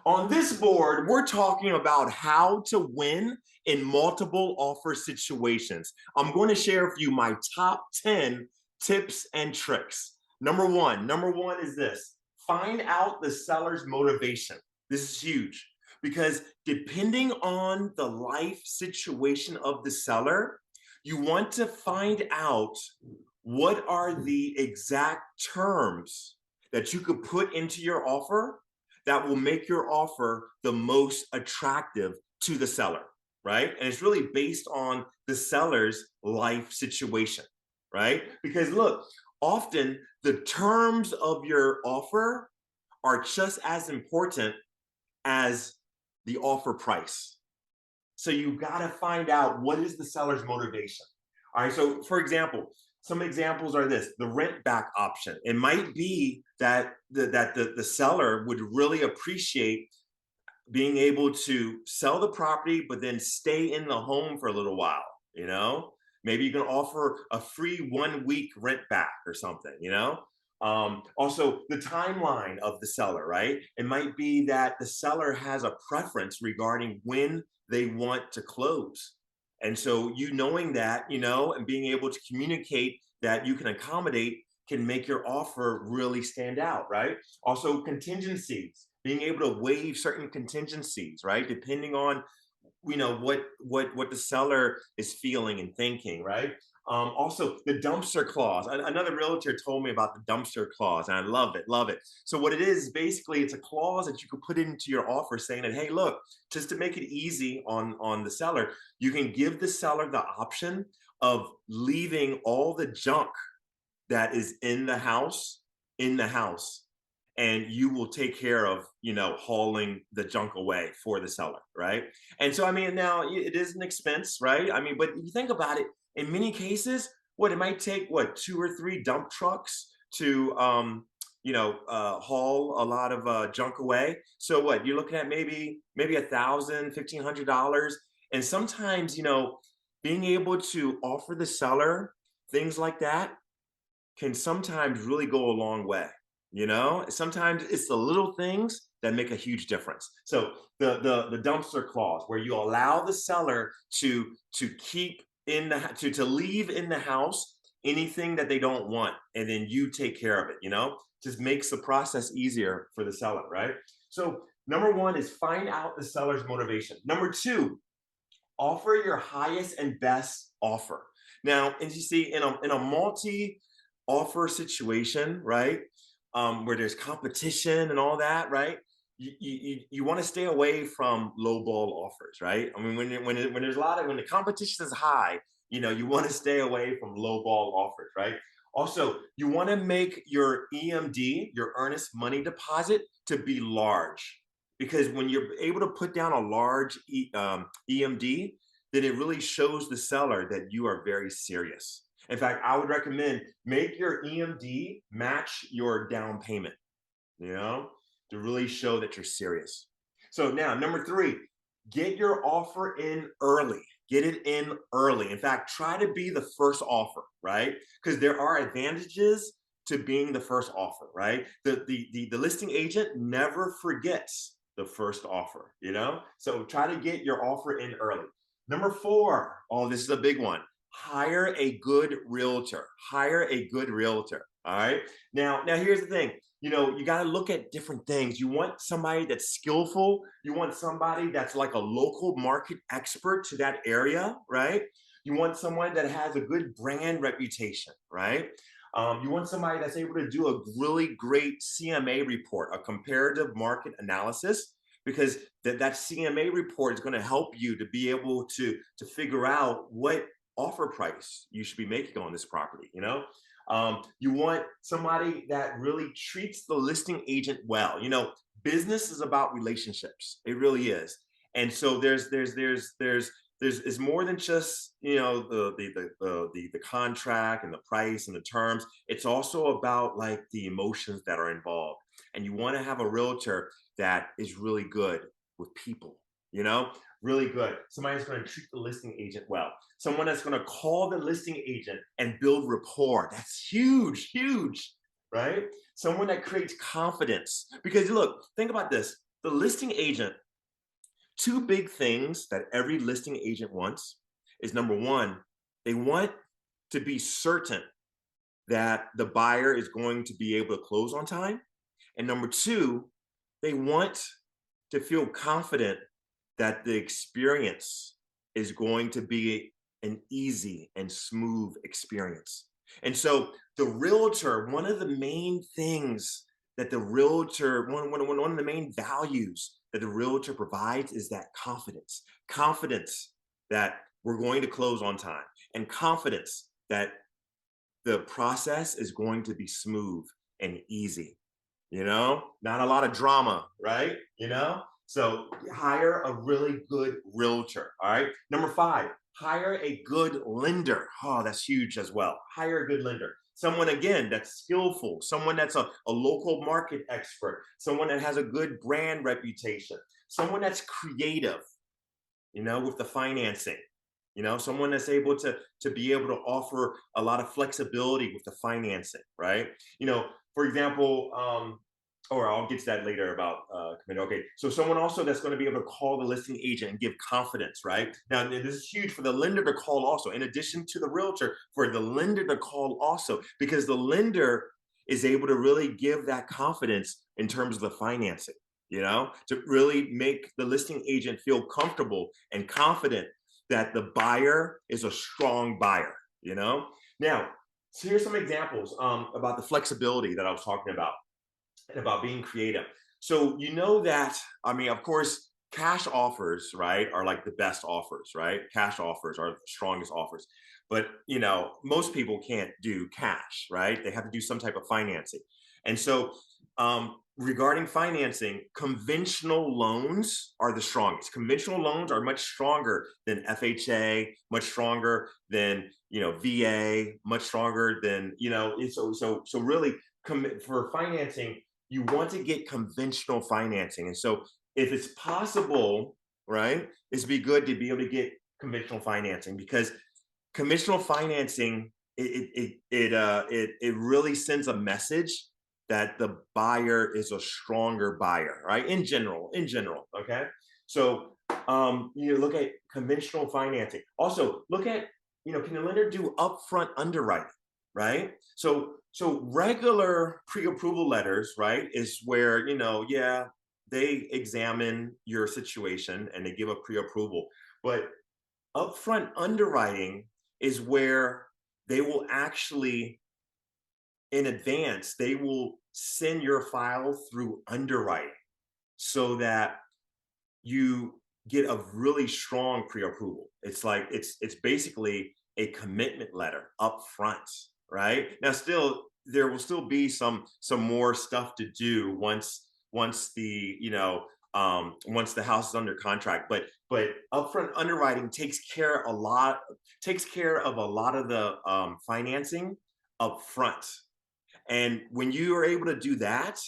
On this board, we're talking about how to win in multiple offer situations. I'm going to share with you my top 10 tips and tricks. Number one is this: find out the seller's motivation. This is huge because depending on the life situation of the seller, you want to find out what are the exact terms that you could put into your offer that will make your offer the most attractive to the seller, right? And it's really based on the seller's life situation, right? Because look, often the terms of your offer are just as important as the offer price. So you got to find out what is the seller's motivation. All right. So, for example, some examples are this: the rent back option. It might be that the seller would really appreciate being able to sell the property, but then stay in the home for a little while. You know, maybe you can offer a free 1 week rent back or something. Also, the timeline of the seller, right? It might be that the seller has a preference regarding when they want to close. And so, you knowing that, and being able to communicate that you can accommodate can make your offer really stand out, right? Also, contingencies, being able to waive certain contingencies, right? Depending on what the seller is feeling and thinking, right? Also, the dumpster clause. Another realtor told me about the dumpster clause, and I love it. So what it is basically, it's a clause that you could put into your offer saying that, hey, look, just to make it easy on the seller, you can give the seller the option of leaving all the junk that is in the house, and you will take care of hauling the junk away for the seller, right? And so, I mean, now it is an expense, right? I mean, but if you think about it, in many cases, what it might take, what, 2 or 3 dump trucks to haul a lot of junk away. So what, you're looking at maybe $1,000, $1,500. And sometimes, being able to offer the seller things like that can sometimes really go a long way. Sometimes it's the little things that make a huge difference. So the dumpster clause, where you allow the seller to keep in the to leave in the house anything that they don't want, and then you take care of it. Just makes the process easier for the seller, right? So number one is find out the seller's motivation. Number two, offer your highest and best offer. Now, as you see, in a multi offer situation, right, where there's competition and all that, right? You want to stay away from low ball offers, right? I mean, when there's a lot of when the competition is high, you want to stay away from low ball offers, right? Also, you want to make your EMD, your earnest money deposit, to be large, because when you're able to put down a large EMD, then it really shows the seller that you are very serious. In fact, I would recommend make your EMD match your down payment, you know, to really show that you're serious. So now, number three, get your offer in early. Get it in early. In fact, try to be the first offer, right? Because there are advantages to being the first offer, right? The listing agent never forgets the first offer, So try to get your offer in early. Number four, oh, this is a big one. Hire a good realtor. Hire a good realtor. All right. Now here's the thing. You got to look at different things. You want somebody that's skillful. You want somebody that's like a local market expert to that area, right? You want someone that has a good brand reputation, right? You want somebody that's able to do a really great CMA report, a comparative market analysis, because that CMA report is going to help you to be able to figure out what offer price you should be making on this property. You want somebody that really treats the listing agent well. Business is about relationships. It really is. And so there's it's more than just the contract and the price and the terms. It's also about like the emotions that are involved. And you want to have a realtor that is really good with people, really good. Somebody that's going to treat the listing agent well. Someone that's going to call the listing agent and build rapport. That's huge, huge, right? Someone that creates confidence. Because look, think about this. the listing agent, two big things that every listing agent wants is number one, they want to be certain that the buyer is going to be able to close on time. And number two, they want to feel confident that the experience is going to be an easy and smooth experience. And so the realtor, one of the main things that the realtor, one of the main values that the realtor provides is that confidence. Confidence that we're going to close on time, and confidence that the process is going to be smooth and easy. Not a lot of drama, right? So hire a really good realtor. All right. Number five, hire a good lender. Oh, that's huge as well. Hire a good lender. Someone, again, that's skillful, someone that's a local market expert, someone that has a good brand reputation, someone that's creative, with the financing. Someone that's able to be able to offer a lot of flexibility with the financing, right? For example, or I'll get to that later about commitment. Okay, so someone also that's going to be able to call the listing agent and give confidence, right? Now, this is huge for the lender to call also, in addition to the realtor, for the lender to call also, because the lender is able to really give that confidence in terms of the financing, to really make the listing agent feel comfortable and confident that the buyer is a strong buyer. Now, so here's some examples about the flexibility that I was talking about and about being creative. So that, I mean, of course, cash offers, right, are like the best offers, right? Cash offers are the strongest offers. But, most people can't do cash, right? They have to do some type of financing. And so regarding financing, conventional loans are the strongest. Conventional loans are much stronger than FHA, much stronger than, VA, much stronger than, so really for financing, you want to get conventional financing. And so if it's possible, right, it's be good to be able to get conventional financing, because conventional financing, it really sends a message that the buyer is a stronger buyer, right? In general, okay. So you look at conventional financing. Also, look at, can the lender do upfront underwriting, right? So regular pre-approval letters, right, is where, yeah, they examine your situation and they give a pre-approval. But upfront underwriting is where they will actually, in advance, they will send your file through underwriting so that you get a really strong pre-approval. It's like it's basically a commitment letter up front, right? Now, still, there will still be some more stuff to do once the once the house is under contract. But upfront underwriting takes care of a lot of the financing up front. And when you are able to do that,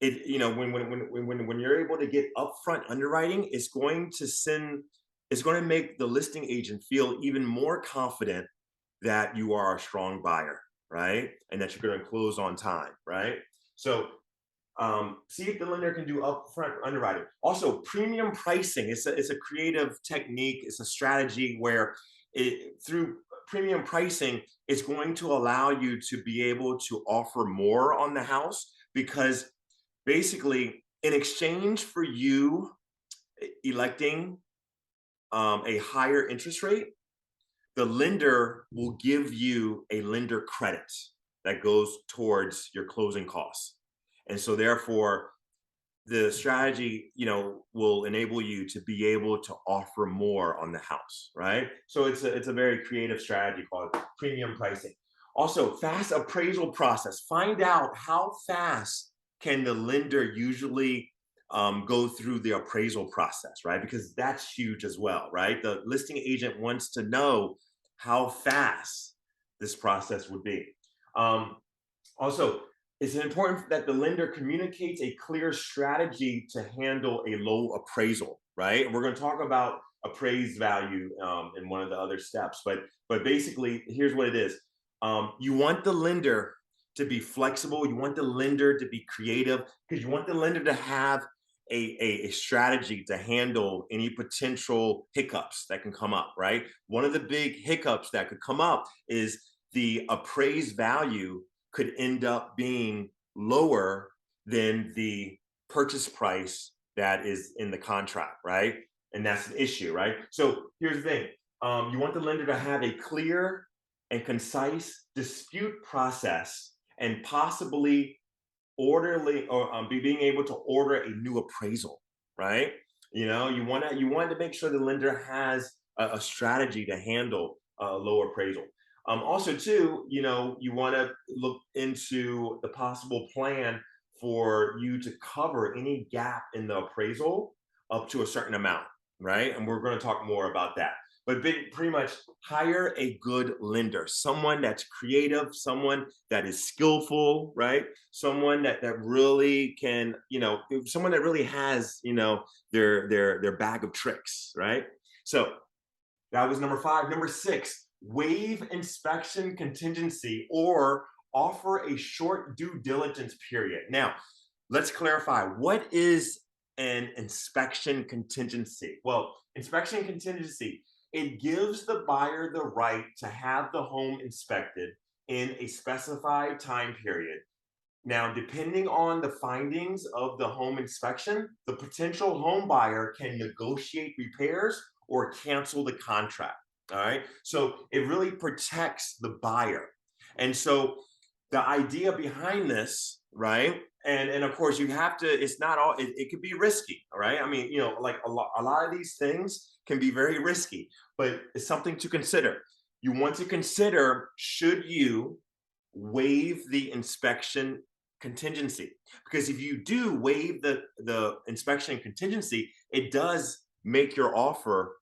when you're able to get upfront underwriting, it's going to make the listing agent feel even more confident that you are a strong buyer, right? And that you're going to close on time, right? So see if the lender can do upfront underwriting. Also, premium pricing. It's a creative technique. It's a strategy where through premium pricing, it's going to allow you to be able to offer more on the house, because basically, in exchange for you electing a higher interest rate, the lender will give you a lender credit that goes towards your closing costs. And so therefore, the strategy, will enable you to be able to offer more on the house, right? So it's a very creative strategy called premium pricing. Also, fast appraisal process. Find out how fast can the lender usually go through the appraisal process, right? Because that's huge as well, right? The listing agent wants to know how fast this process would be. Also, it's important that the lender communicates a clear strategy to handle a low appraisal, right? And we're going to talk about appraised value in one of the other steps, but basically, here's what it is. You want the lender to be flexible. You want the lender to be creative, because you want the lender to have a strategy to handle any potential hiccups that can come up, right? One of the big hiccups that could come up is the appraised value could end up being lower than the purchase price that is in the contract, right? And that's an issue, right? So here's the thing. You want the lender to have a clear and concise dispute process and possibly orderly or being able to order a new appraisal, right? You want to make sure the lender has a strategy to handle a low appraisal. Also, too, you want to look into the possible plan for you to cover any gap in the appraisal up to a certain amount, right? And we're going to talk more about that. But pretty much hire a good lender, someone that's creative, someone that is skillful, right? Someone that really can, someone that really has, their bag of tricks, right? So that was number 5. Number 6, waive inspection contingency or offer a short due diligence period. Now, let's clarify, what is an inspection contingency? Well, inspection contingency, it gives the buyer the right to have the home inspected in a specified time period. Now, depending on the findings of the home inspection, the potential home buyer can negotiate repairs or cancel the contract. All right. So it really protects the buyer. And so the idea behind this, right? And of course, you have to, it's not all, it could be risky. All right. I mean, like a lot of these things can be very risky, but it's something to consider. You want to consider, should you waive the inspection contingency? Because if you do waive the inspection contingency, it does make your offer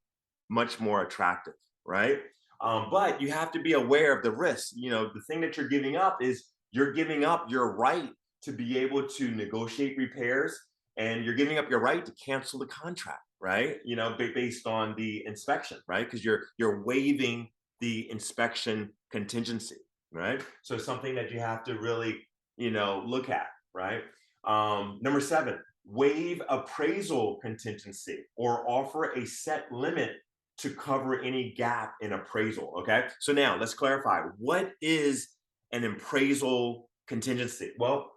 much more attractive, right? But you have to be aware of the risks. The thing that you're giving up is you're giving up your right to be able to negotiate repairs, and you're giving up your right to cancel the contract, right? Based on the inspection, right? Because you're waiving the inspection contingency, right? So it's something that you have to really, look at, right? Number 7, waive appraisal contingency or offer a set limit to cover any gap in appraisal. Okay. So now let's clarify, what is an appraisal contingency? Well,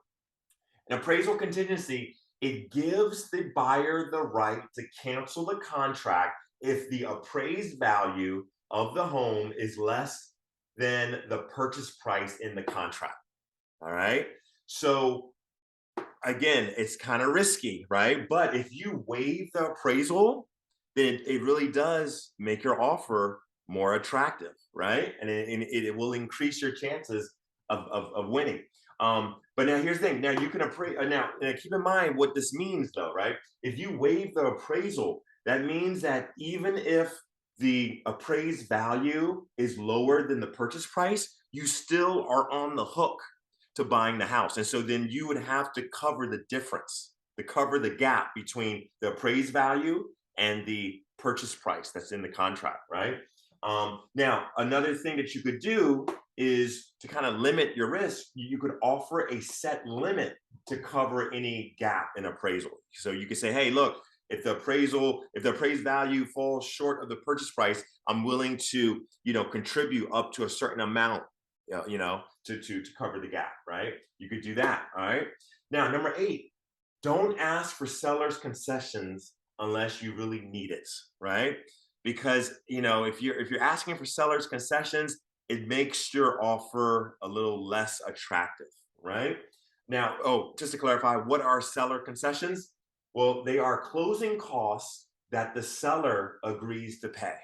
an appraisal contingency, it gives the buyer the right to cancel the contract if the appraised value of the home is less than the purchase price in the contract. All right. So again, it's kind of risky, right? But if you waive the appraisal, then it really does make your offer more attractive, right? And it will increase your chances of winning. But now here's the thing. Now you can now keep in mind what this means, though, right? If you waive the appraisal, that means that even if the appraised value is lower than the purchase price, you still are on the hook to buying the house. And so then you would have to cover the difference, to cover the gap between the appraised value and the purchase price that's in the contract, right? Now, another thing that you could do is to kind of limit your risk. You could offer a set limit to cover any gap in appraisal. So you could say, hey, look, if the appraised value falls short of the purchase price, I'm willing to, contribute up to a certain amount, to cover the gap, right? You could do that, all right? Now, number 8, don't ask for seller's concessions unless you really need it, right? Because, if you're asking for seller's concessions, it makes your offer a little less attractive, right? Now, just to clarify, what are seller concessions? Well, they are closing costs that the seller agrees to pay.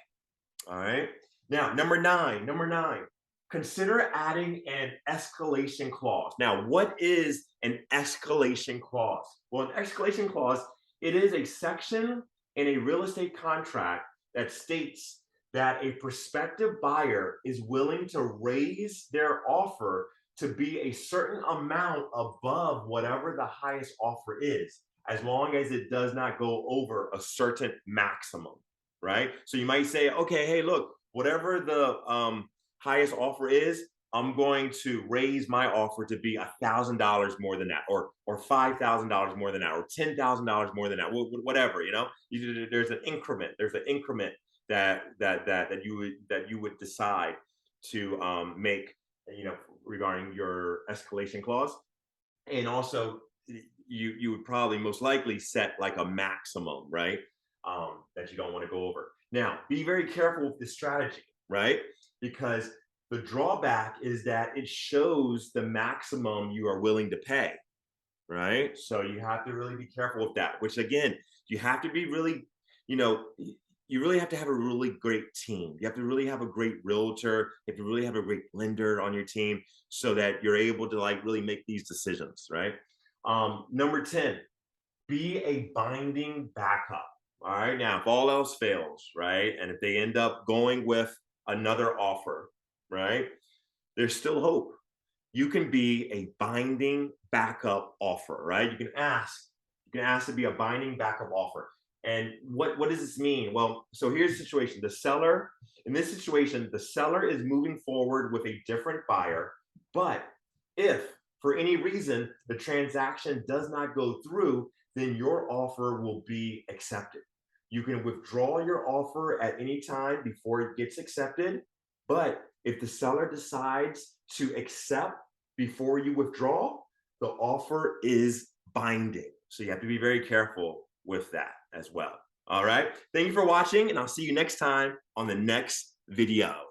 All right. Now, number nine, consider adding an escalation clause. Now, what is an escalation clause? Well, an escalation clause, it is a section in a real estate contract that states that a prospective buyer is willing to raise their offer to be a certain amount above whatever the highest offer is, as long as it does not go over a certain maximum, right? So you might say, okay, hey, look, whatever the highest offer is, I'm going to raise my offer to be $1,000 more than that, or $5,000 more than that, or $10,000 more than that, whatever. There's an increment. There's an increment that you would decide to make, you know, regarding your escalation clause. And also, you would probably most likely set like a maximum, right? That you don't want to go over. Now, be very careful with this strategy, right? Because the drawback is that it shows the maximum you are willing to pay, right? So you have to really be careful with that, which again, you have to be really, you know, you really have to have a really great team. You have to really have a great realtor. You have to really have a great lender on your team so that you're able to like really make these decisions, right? Number 10, be a binding backup. All right. Now, if all else fails, right, and if they end up going with another offer, right, there's still hope. You can be a binding backup offer, right? You can ask to be a binding backup offer. And what does this mean? Well, so here's the situation. In this situation, the seller is moving forward with a different buyer, but if for any reason the transaction does not go through, then your offer will be accepted. You can withdraw your offer at any time before it gets accepted, but if the seller decides to accept before you withdraw, the offer is binding. So you have to be very careful with that as well. All right. Thank you for watching, and I'll see you next time on the next video.